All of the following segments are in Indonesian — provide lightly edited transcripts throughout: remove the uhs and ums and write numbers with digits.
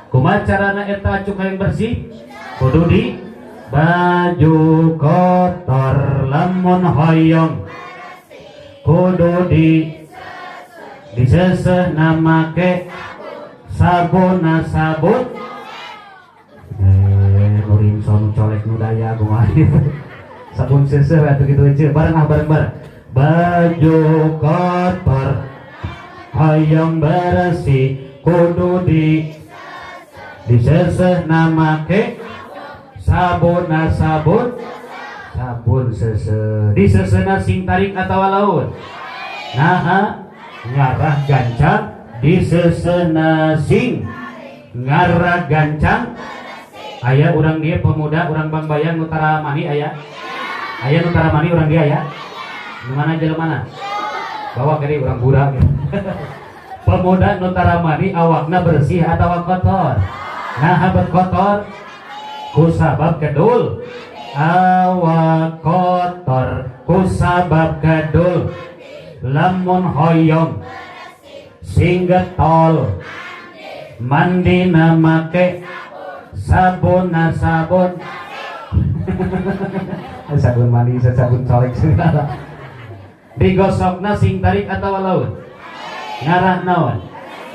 Kumaha carana eta acuk hayang bersih? Kudu di baju kotor lamun hoyong kudu disesehna make sabunna sabun nurinson colek nu daya kumaha sabun seseh atuh kitu aja bareng baju kotor hayang bersih kudu disesehna make sabunna sabun seseh disesehna sing tarik atawa laut nah ngarah gancang disesehna sing ngarah gancang aya urang dia pemuda urang Bang Bayang Utara Mani aya Utara Mani urang dia aya di mana jelema bawa kali urang budak pemuda Utara Mani awakna bersih atawa kotor nah habat kotor kusabab kedul awak kotor kusabab kedul lamun hoyong sing getol mandina make sabunna sabun sabun mandi sabun colek segala digosokna sing tarik atawa laut ngarah naon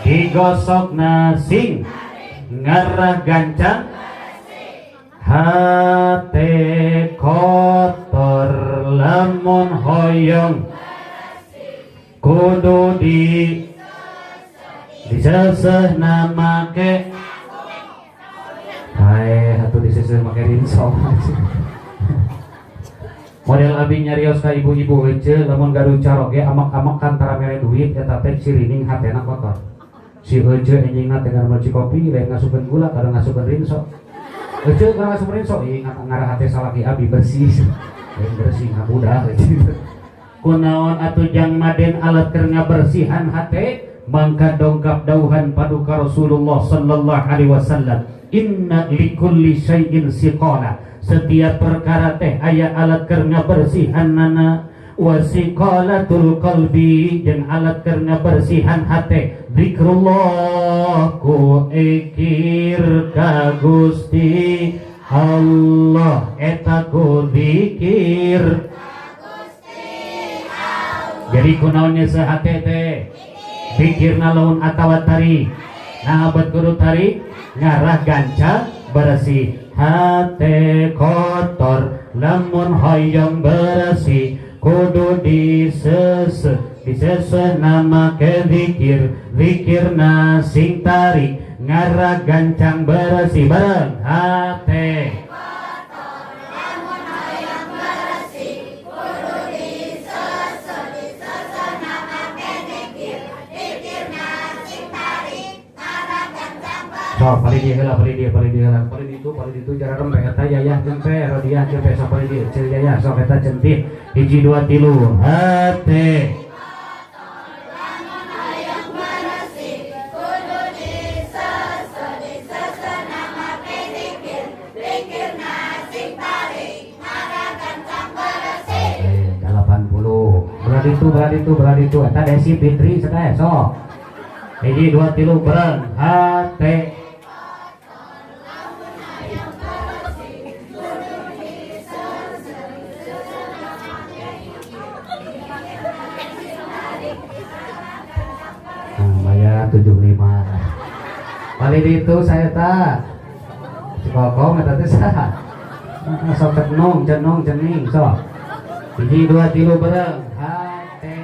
digosokna sing ngarah gancang hate kotor lamun hoyong kudu disesehna make hatu diseseh make rinso model abi nyarios ka ibu-ibu heuceul lamun gaduh carok ge amak-amak kantara mere duit eta teh cirining hatena kotor si heuceul enjingna teh ngeuci kopi lain ngasukeun gula kadang ngasukeun rinso heuceul kadang ngasukeun rinso ngarah hate salaki abi bersih lain bersih ngabudah kunaon atuh jang maden alat keur ngabersihan hate mangka dongkap dauhan paduka Rasulullah sallallahu alaihi wasallam inna likulli syai'in siqala setiap perkara teh aya alat keur ngabersihanna wa siqalatul qalbi jeung alat keur ngabersihan hate zikrullah ku ikir ka Gusti Allah eta ku zikir jadi kunaonnya sehate teh zikirna laun atawa tarik nah abad kudu tarik ngarah gancang bersih hate kotor lamun hoyong bersih kudu disesehna make zikirna sing tarik ngarah gancang bersih bareng hate so pali dia itu jarak rempeh eta yayah tempe rodiah tempe so pali dia cil yayah so eta centih hiji dua tilu hate beradi itu eta Desi Fitri sedaya so hiji dua tilu bareng hate bayar 75 paling itu saya tak cikokong eta teh saha sok tenung cening sok hiji dua tilu bareng hate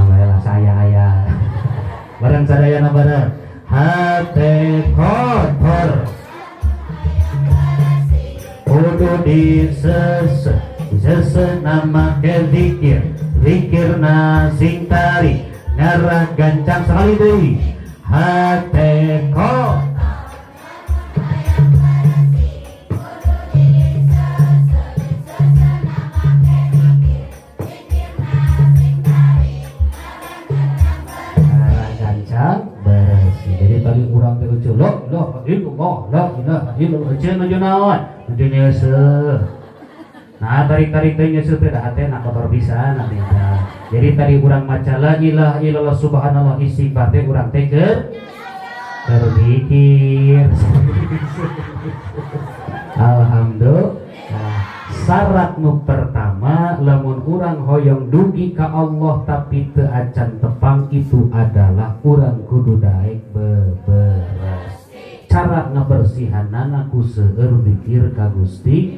baiklah saya bareng sadayana bareng hate kotor kudu disesehna make zikirna sing tarik ngarah gancang sekali deui hate kotor gancang bersih jadi tadi kurang terlucu loh illallah la ilaha illallah cenah naon dunya se. Nah tarik-tarik teh nyeuseut teh da hate na kotor pisan nanti. Jadi tadi urang maca la ilaha illallah subhanallah istighfar teh urang teh keur berpikir. Alhamdulillah. Syarat nu pertama lamun urang hoyong dugi ka Allah tapi teu acan tepang itu adalah urang kudu daek beberes. Cara ngabersihanana ku seueur zikir ka Gusti